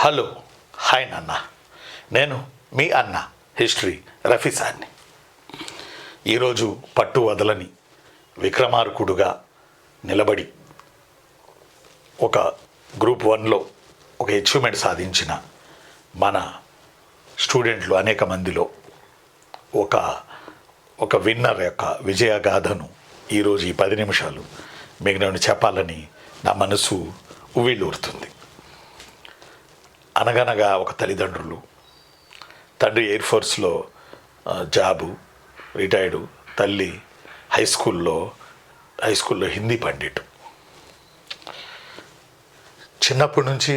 Hello, hi నాన్న. నేను మీ అన్న హిస్టరీ రఫీసాన్ని. ఈరోజు పట్టు వదలని విక్రమార్కుడుగా నిలబడి ఒక గ్రూప్ 1లో ఒక అచీవ్మెంట్ సాధించిన మన స్టూడెంట్లు అనేక మందిలో ఒక విన్నర్ యొక్క విజయగాథను ఈరోజు ఈ 10 నిమిషాలు మీకు నేను చెప్పాలని నా మనసు ఉవ్విళ్ళూరుతుంది. అనగనగా ఒక తల్లిదండ్రులు, తండ్రి ఎయిర్ ఫోర్స్లో జాబు, రిటైర్డు, తల్లి హై స్కూల్లో హిందీ పండిట్. చిన్నప్పటి నుంచి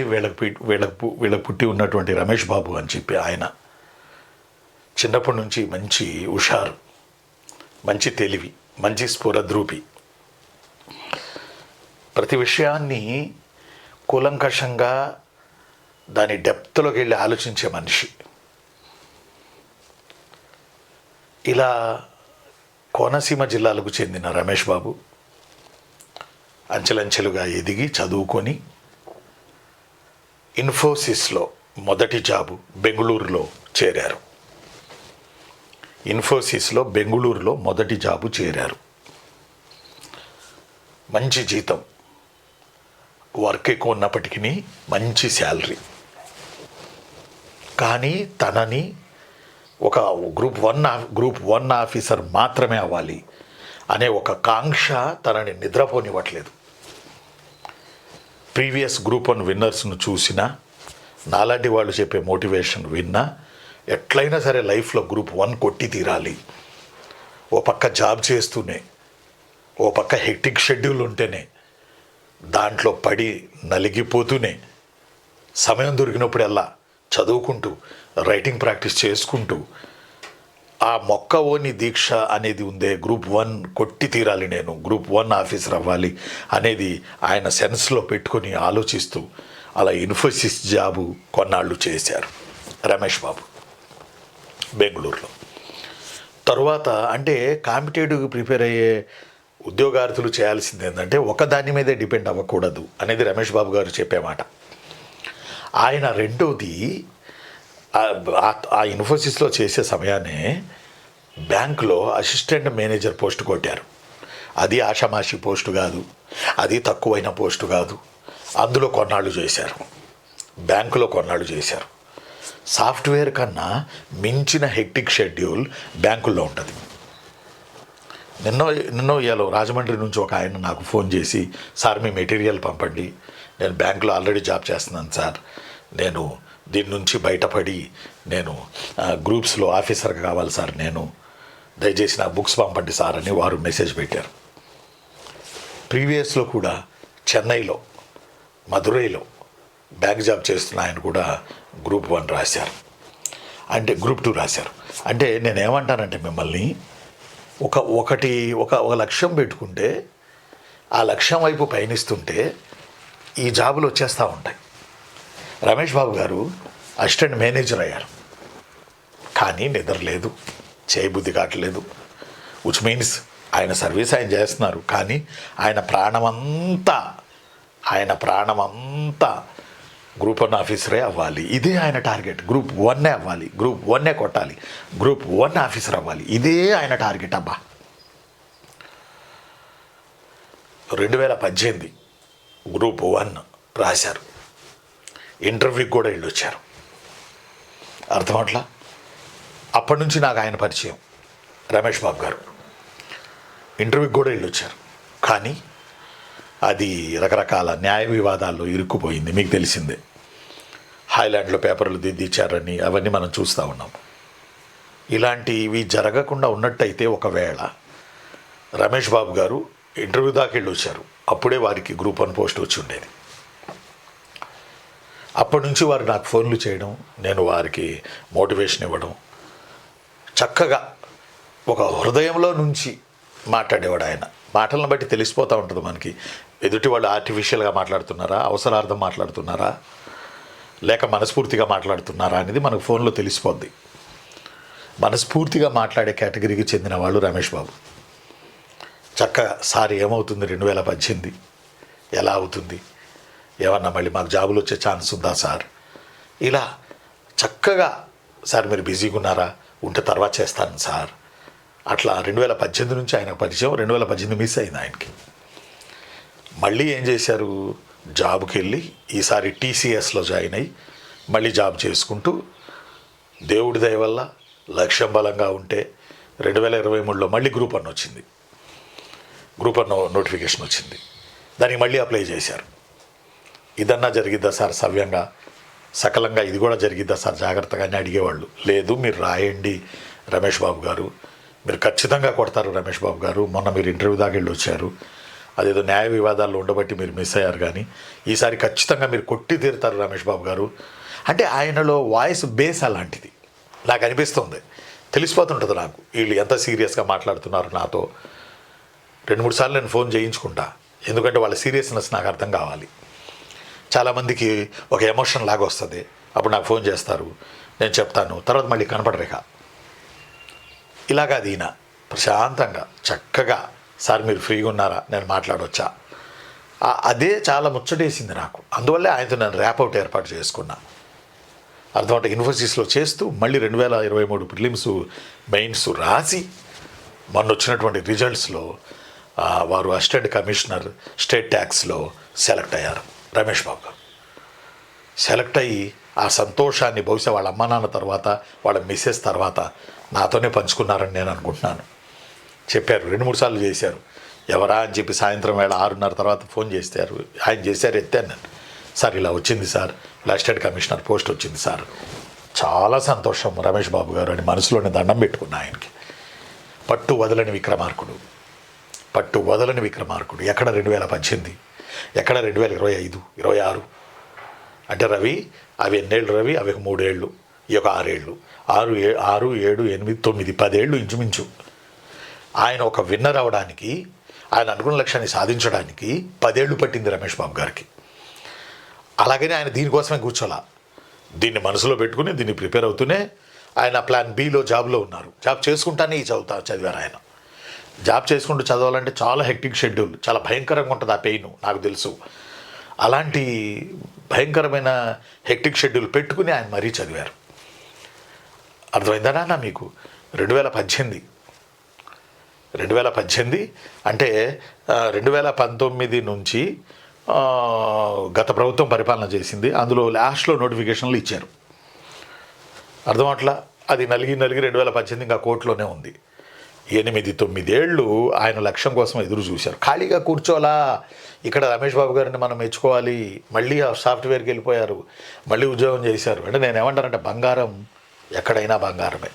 వీళ్ళకు పుట్టి ఉన్నటువంటి రమేష్ బాబు అని చెప్పి ఆయన చిన్నప్పటి నుంచి మంచి హుషారు, మంచి తెలివి, మంచి స్ఫురద్రూపి, ప్రతి విషయాన్ని కూలంకషంగా దాని డెప్త్లోకి వెళ్ళి ఆలోచించే మనిషి. ఇలా కోనసీమ జిల్లాలకు చెందిన రమేష్ బాబు అంచెలంచెలుగా ఎదిగి చదువుకొని ఇన్ఫోసిస్లో మొదటి జాబు బెంగళూరులో చేరారు. ఇన్ఫోసిస్లో బెంగళూరులో మొదటి జాబు చేరారు. మంచి జీతం, వర్క్ ఎక్కువ ఉన్నప్పటికీ మంచి శాలరీ. కానీ తనని ఒక గ్రూప్ వన్ ఆఫీసర్ మాత్రమే అవ్వాలి అనే ఒక కాంక్ష తనని నిద్రపోనివ్వట్లేదు. ప్రీవియస్ గ్రూప్ 1 విన్నర్స్ను చూసినా, నాలాంటి వాళ్ళు చెప్పే మోటివేషన్ విన్నా, ఎట్లయినా సరే లైఫ్లో గ్రూప్ 1 కొట్టి తీరాలి. ఓ పక్క జాబ్ చేస్తూనే, ఓ పక్క హెక్టిక్ షెడ్యూల్ ఉంటేనే, దాంట్లో పడి నలిగిపోతూనే, సమయం దొరికినప్పుడల్లా చదువుకుంటూ, రైటింగ్ ప్రాక్టీస్ చేసుకుంటూ, ఆ మొక్కవోని దీక్ష అనేది ఉందే, గ్రూప్ 1 కొట్టి తీరాలి, నేను గ్రూప్ 1 ఆఫీసర్ అవ్వాలి అనేది ఆయన సెన్స్లో పెట్టుకొని ఆలోచిస్తూ అలా ఇన్ఫోసిస్ జాబు కొన్నాళ్ళు చేశారు రమేష్ బాబు బెంగళూరులో. తరువాత అంటే కాంపిటేటివ్కి ప్రిపేర్ అయ్యే ఉద్యోగార్థులు చేయాల్సింది ఏంటంటే ఒకదాని మీదే డిపెండ్ అవ్వకూడదు అనేది రమేష్ బాబు గారు చెప్పే మాట. ఆయన రెండోది ఆ ఇన్ఫోసిస్లో చేసే సమయాన్నే బ్యాంకులో అసిస్టెంట్ మేనేజర్ పోస్ట్ కొట్టారు. అది ఆషామాషి పోస్టు కాదు, అది తక్కువైన పోస్టు కాదు. అందులో కొన్నాళ్ళు చేశారు, బ్యాంకులో కొన్నాళ్ళు చేశారు. సాఫ్ట్వేర్ కన్నా మించిన హెక్టిక్ షెడ్యూల్ బ్యాంకుల్లో ఉంటుంది. నిన్నో ఇవాళ రాజమండ్రి నుంచి ఒక ఆయన నాకు ఫోన్ చేసి, సార్ మీ మెటీరియల్ పంపండి, నేను బ్యాంకులో ఆల్రెడీ జాబ్ చేస్తున్నాను సార్, నేను దీని నుంచి బయటపడి నేను గ్రూప్స్లో ఆఫీసర్గా కావాలి సార్, నేను దయచేసి నా బుక్స్ పంపండి సార్ అని వారు మెసేజ్ పెట్టారు. ప్రీవియస్లో కూడా చెన్నైలో, మదురైలో బ్యాంక్ జాబ్ చేస్తున్న ఆయన కూడా గ్రూప్ 1 రాశారు, అంటే గ్రూప్ 2 రాశారు. అంటే నేనేమంటానంటే మిమ్మల్ని ఒక లక్ష్యం పెట్టుకుంటే, ఆ లక్ష్యం వైపు పయనిస్తుంటే ఈ జాబులు వచ్చేస్తూ ఉంటాయి. రమేష్ బాబు గారు అసిస్టెంట్ మేనేజర్ అయ్యారు, కానీ నిద్ర లేదు, చేయబుద్ధి కావట్లేదు. విచ్ మీన్స్ ఆయన సర్వీస్ ఆయన చేస్తున్నారు, కానీ ఆయన ప్రాణమంతా గ్రూప్ 1 ఆఫీసరే అవ్వాలి. ఇదే ఆయన టార్గెట్. గ్రూప్ 1 అవ్వాలి, గ్రూప్ 1 కొట్టాలి, గ్రూప్ 1 ఆఫీసర్ అవ్వాలి, ఇదే ఆయన టార్గెట్. అబ్బా 2018 గ్రూప్ 1 రాశారు, ఇంటర్వ్యూకి కూడా వెళ్ళొచ్చారు. అర్థమట్లా? అప్పటి నుంచి నాకు ఆయన పరిచయం, రమేష్ బాబు గారు. ఇంటర్వ్యూకి కూడా వెళ్ళొచ్చారు, కానీ అది రకరకాల న్యాయ వివాదాల్లో ఇరుక్కుపోయింది. మీకు తెలిసిందే, హైలాండ్లో పేపర్లు దిద్దిచ్చారని అవన్నీ మనం చూస్తూ ఉన్నాం. ఇలాంటివి జరగకుండా ఉన్నట్టయితే ఒకవేళ రమేష్ బాబు గారు ఇంటర్వ్యూ దాకా వెళ్ళొచ్చారు, అప్పుడే వారికి గ్రూప్ 1 పోస్ట్ వచ్చి ఉండేది. అప్పటి నుంచి వారు నాకు ఫోన్లు చేయడం, నేను వారికి మోటివేషన్ ఇవ్వడం, చక్కగా ఒక హృదయంలో నుంచి మాట్లాడేవాడు ఆయన. మాటలను బట్టి తెలిసిపోతూ ఉంటుంది మనకి, ఎదుటి వాళ్ళు ఆర్టిఫిషియల్గా మాట్లాడుతున్నారా, అవసరార్థం మాట్లాడుతున్నారా, లేక మనస్ఫూర్తిగా మాట్లాడుతున్నారా అనేది మనకు ఫోన్లో తెలిసిపోద్ది. మనస్ఫూర్తిగా మాట్లాడే కేటగిరీకి చెందిన వాళ్ళు రమేష్ బాబు. చక్కగా సార్ ఏమవుతుంది 2018 ఎలా అవుతుంది, ఏమన్నా మళ్ళీ మాకు జాబులు వచ్చే ఛాన్స్ ఉందా సార్, ఇలా చక్కగా సార్ మీరు బిజీగా ఉన్నారా, ఉంటే తర్వాత చేస్తాను సార్. అట్లా 2018 నుంచి ఆయనకు పరిచయం. 2018 మిస్ అయింది ఆయనకి. మళ్ళీ ఏం చేశారు, జాబ్కి వెళ్ళి ఈసారి టీసీఎస్లో జాయిన్ అయ్యి మళ్ళీ జాబ్ చేసుకుంటూ దేవుడి దయ వల్ల లక్ష్యం బలంగా ఉంటే 2023లో మళ్ళీ గ్రూప్ 1 వచ్చింది. గ్రూప్ 1 నోటిఫికేషన్ వచ్చింది. దానికి మళ్ళీ అప్లై చేశారు. ఇదన్నా జరిగిద్దా సార్ సవ్యంగా, సకలంగా ఇది కూడా జరిగిద్దా సార్ జాగ్రత్తగానే అడిగేవాళ్ళు. లేదు మీరు రాయండి రమేష్ బాబు గారు, మీరు ఖచ్చితంగా కొడతారు రమేష్ బాబు గారు. మొన్న మీరు ఇంటర్వ్యూ దాకా వెళ్ళి వచ్చారు, అదేదో న్యాయ వివాదాల్లో ఉండబట్టి మీరు మిస్ అయ్యారు, కానీ ఈసారి ఖచ్చితంగా మీరు కొట్టి తీరుతారు రమేష్ బాబు గారు అంటే ఆయనలో వాయిస్ బేస్ అలాంటిది నాకు అనిపిస్తుంది. తెలిసిపోతుంటుంది నాకు వీళ్ళు ఎంత సీరియస్గా మాట్లాడుతున్నారు నాతో. 2-3 సార్లు నేను ఫోన్ చేయించుకుంటా, ఎందుకంటే వాళ్ళ సీరియస్నెస్ నాకు అర్థం కావాలి. చాలామందికి ఒక ఎమోషన్ లాగా వస్తుంది, అప్పుడు నాకు ఫోన్ చేస్తారు, నేను చెప్తాను, తర్వాత మళ్ళీ కనపడరేక. ఇలాగా దీన ప్రశాంతంగా చక్కగా సార్ మీరు ఫ్రీగా ఉన్నారా, నేను మాట్లాడవచ్చా, అదే చాలా ముచ్చటేసింది నాకు. అందువల్లే ఆయనతో నేను ర్యాపౌట్ ఏర్పాటు చేసుకున్నా. అర్థమంటే ఇన్ఫోసిస్లో చేస్తూ మళ్ళీ 2023 ప్రిలిమ్స్ మెయిన్స్ రాసి మొన్న వచ్చినటువంటి రిజల్ట్స్లో వారు అసిస్టెంట్ కమిషనర్ స్టేట్ ట్యాక్స్లో సెలెక్ట్ అయ్యారు రమేష్ బాబు గారు. సెలెక్ట్ అయ్యి ఆ సంతోషాన్ని బహుశా వాళ్ళ అమ్మ నాన్న తర్వాత వాళ్ళ మిస్సెస్ తర్వాత నాతోనే పంచుకున్నారని నేను అనుకుంటున్నాను. చెప్పారు, 2-3 సార్లు చేశారు. ఎవరా అని చెప్పి సాయంత్రం వేళ 6:30 తర్వాత ఫోన్ చేశారు. ఆయన చేశారు, ఎత్తాను నేను. సార్ ఇలా వచ్చింది సార్, ఇలా అసిస్టెంట్ కమిషనర్ పోస్ట్ వచ్చింది సార్, చాలా సంతోషం రమేష్ బాబు గారు అని మనసులోనే దండం పెట్టుకున్నా ఆయనకి. పట్టు వదలని విక్రమార్కుడు, పట్టు వదలని విక్రమార్కుడు. ఎక్కడ 2018, ఎక్కడ 2025, 26 అంటే రవి అవి ఎన్నేళ్ళు రవి, అవి 3 ఏళ్ళు, ఈ యొక్క 6 ఏళ్ళు, 6, 7, 8, 9, 10 ఏళ్ళు ఇంచుమించు. ఆయన ఒక విన్నర్ అవ్వడానికి, ఆయన అనుకున్న లక్ష్యాన్ని సాధించడానికి 10 ఏళ్ళు పట్టింది రమేష్ బాబు గారికి. అలాగనే ఆయన దీనికోసమే కూర్చోలా, దీన్ని మనసులో పెట్టుకుని దీన్ని ప్రిపేర్ అవుతూనే ఆయన ప్లాన్ బిలో జాబ్లో ఉన్నారు. జాబ్ చేసుకుంటానే ఈ చదివారు ఆయన. జాబ్ చేసుకుంటూ చదవాలంటే చాలా హెక్టిక్ షెడ్యూల్, చాలా భయంకరంగా ఉంటుంది ఆ పెయిన్, నాకు తెలుసు. అలాంటి భయంకరమైన హెక్టిక్ షెడ్యూల్ పెట్టుకుని ఆయన మరీ చదివారు. అర్థమైందా మీకు? 2018 అంటే 2019 నుంచి గత ప్రభుత్వం పరిపాలన చేసింది. అందులో లాస్ట్లో నోటిఫికేషన్లు ఇచ్చారు. అర్థమట్లా అది నలిగి 2018 ఇంకా కోర్టులోనే ఉంది. 8-9 ఏళ్ళు ఆయన లక్ష్యం కోసం ఎదురు చూశారు. ఖాళీగా కూర్చోలా. ఇక్కడ రమేష్ బాబు గారిని మనం మెచ్చుకోవాలి. మళ్ళీ ఆ సాఫ్ట్వేర్కి వెళ్ళిపోయారు, మళ్ళీ ఉద్యోగం చేశారు. అంటే నేను ఏమంటానంటే బంగారం ఎక్కడైనా బంగారమే.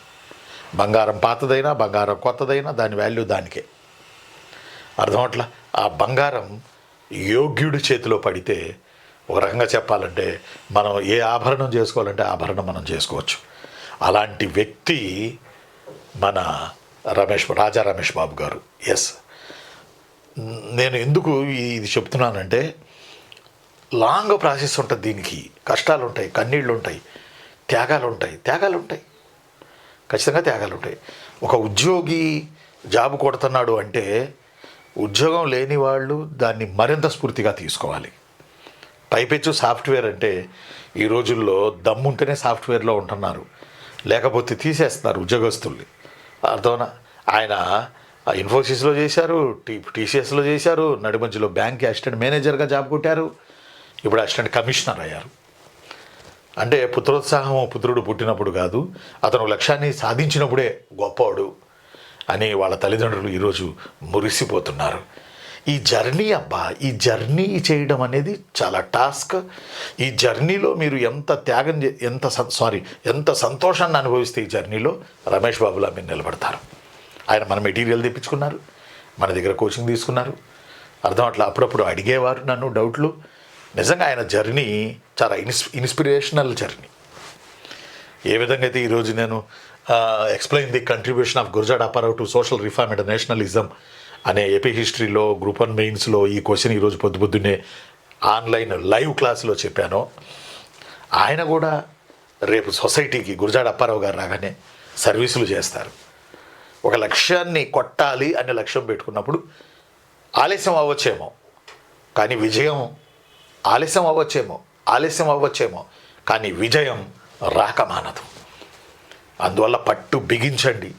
బంగారం పాతదైనా బంగారం కొత్తదైనా దాని వాల్యూ దానికే. అర్థమట్లా ఆ బంగారం యోగ్యుడి చేతిలో పడితే ఒక రకంగా చెప్పాలంటే మనం ఏ ఆభరణం చేసుకోవాలంటే ఆభరణం మనం చేసుకోవచ్చు. అలాంటి వ్యక్తి మన రాజా రమేష్ బాబు గారు. ఎస్, నేను ఎందుకు ఇది చెప్తున్నానంటే లాంగ్ ప్రాసెస్ ఉంటుంది దీనికి. కష్టాలు ఉంటాయి, కన్నీళ్ళు ఉంటాయి, త్యాగాలు ఉంటాయి, ఖచ్చితంగా త్యాగాలు ఉంటాయి. ఒక ఉద్యోగి జాబ్ కొడుతున్నాడు అంటే ఉద్యోగం లేని వాళ్ళు దాన్ని మరింత స్ఫూర్తిగా తీసుకోవాలి. పైపెచ్చు సాఫ్ట్వేర్ అంటే ఈ రోజుల్లో దమ్ముంటేనే సాఫ్ట్వేర్లో ఉంటున్నారు, లేకపోతే తీసేస్తున్నారు ఉద్యోగస్తుల్ని. అర్థమవునా? ఆయన ఇన్ఫోసిస్లో చేశారు, టీసీఎస్లో చేశారు, నడిమధ్యలో బ్యాంక్ అసిస్టెంట్ మేనేజర్గా జాబ్ కొట్టారు, ఇప్పుడు అసిస్టెంట్ కమిషనర్ అయ్యారు. అంటే పుత్రోత్సాహం పుత్రుడు పుట్టినప్పుడు కాదు, అతను లక్ష్యాన్ని సాధించినప్పుడే గొప్పవాడు అని వాళ్ళ తల్లిదండ్రులు ఈరోజు మురిసిపోతున్నారు. ఈ జర్నీ ఈ జర్నీ చేయడం అనేది చాలా టాస్క్. ఈ జర్నీలో మీరు ఎంత త్యాగం ఎంత సంతోషాన్ని అనుభవిస్తే ఈ జర్నీలో రమేష్ బాబులా మీరు నిలబడతారు. ఆయన మన మెటీరియల్ తెప్పించుకున్నారు, మన దగ్గర కోచింగ్ తీసుకున్నారు. అర్థం అట్లా అప్పుడప్పుడు అడిగేవారు నన్ను డౌట్లు. నిజంగా ఆయన జర్నీ చాలా ఇన్స్పిరేషనల్ జర్నీ. ఏ విధంగా అయితే ఈరోజు నేను explain the contribution of Gurajada Apparao to social reform and nationalism అనే ఏపీ హిస్టరీలో గ్రూప్ 1 మెయిన్స్లో ఈ క్వశ్చన్ ఈరోజు పొద్దున్నే ఆన్లైన్ లైవ్ క్లాసులో చెప్పాను. ఆయన కూడా రేపు సొసైటీకి గురజాడ అప్పారావు గారు రాగానే సర్వీసులు చేస్తారు. ఒక లక్ష్యాన్ని కొట్టాలి అనే లక్ష్యం పెట్టుకున్నప్పుడు ఆలస్యం అవ్వచ్చేమో, కానీ విజయం ఆలస్యం అవ్వచ్చేమో, కానీ విజయం రాక మానదు. అందువల్ల పట్టు బిగించండి,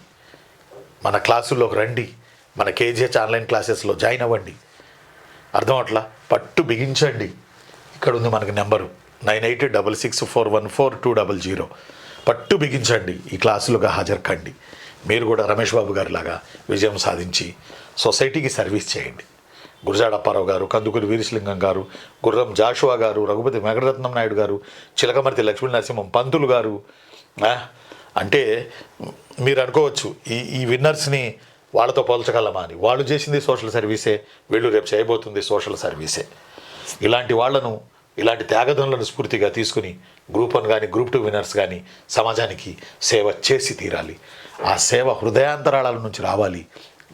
మన క్లాసుల్లోకి రండి, మన కేజీహెచ్ ఆన్లైన్ క్లాసెస్లో జాయిన్ అవ్వండి. అర్థం అట్లా పట్టు బిగించండి. ఇక్కడ ఉంది మనకి నెంబరు 9866414200. పట్టు బిగించండి, ఈ క్లాసులుగా హాజరు కండి. మీరు కూడా రమేష్ బాబు గారి లాగా విజయం సాధించి సొసైటీకి సర్వీస్ చేయండి. గురజాడ అప్పారావు గారు, కందుకూరి వీరేశలింగం గారు, గుర్రం జాషువా గారు, రఘుపతి వెంకటరత్నం నాయుడు గారు, చిలకమర్తి లక్ష్మీ నరసింహం పంతులు గారు. అంటే మీరు అనుకోవచ్చు ఈ విన్నర్స్ని వాళ్ళతో పోల్చగలమా అని. వాళ్ళు చేసింది సోషల్ సర్వీసే, వీళ్ళు రేపు చేయబోతుంది సోషల్ సర్వీసే. ఇలాంటి వాళ్లను, ఇలాంటి త్యాగదనులను స్ఫూర్తిగా తీసుకుని గ్రూప్ 1 కానీ గ్రూప్ 2 విన్నర్స్ కానీ సమాజానికి సేవ చేసి తీరాలి. ఆ సేవ హృదయాంతరాళాల నుంచి రావాలి.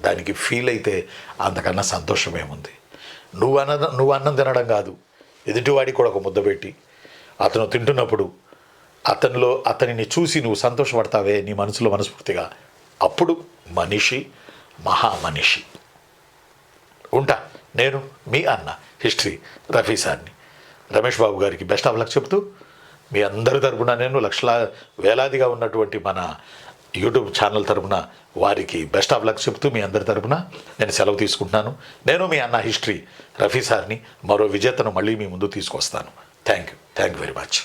దానికి ఫీల్ అయితే అంతకన్నా సంతోషం ఏముంది. నువ్వు అన్నం తినడం కాదు, ఎదుటివాడికి కూడా ఒక ముద్ద పెట్టి అతను తింటున్నప్పుడు అతనిని చూసి నువ్వు సంతోషపడతావే నీ మనసులో మనస్ఫూర్తిగా, అప్పుడు మనిషి మహామనిషి. ఉంటా. నేను మీ అన్న హిస్టరీ రఫీ సార్ని. రమేష్ బాబు గారికి బెస్ట్ ఆఫ్ లక్ చెప్తూ మీ అందరి తరపున, నేను వేలాదిగా ఉన్నటువంటి మన యూట్యూబ్ ఛానల్ తరపున వారికి బెస్ట్ ఆఫ్ లక్ చెప్తూ మీ అందరి తరపున నేను సెలవు తీసుకుంటున్నాను. నేను మీ అన్న హిస్టరీ రఫీ సార్ని మరో విజేతను మళ్ళీ మీ ముందు తీసుకొస్తాను. Thank you very much.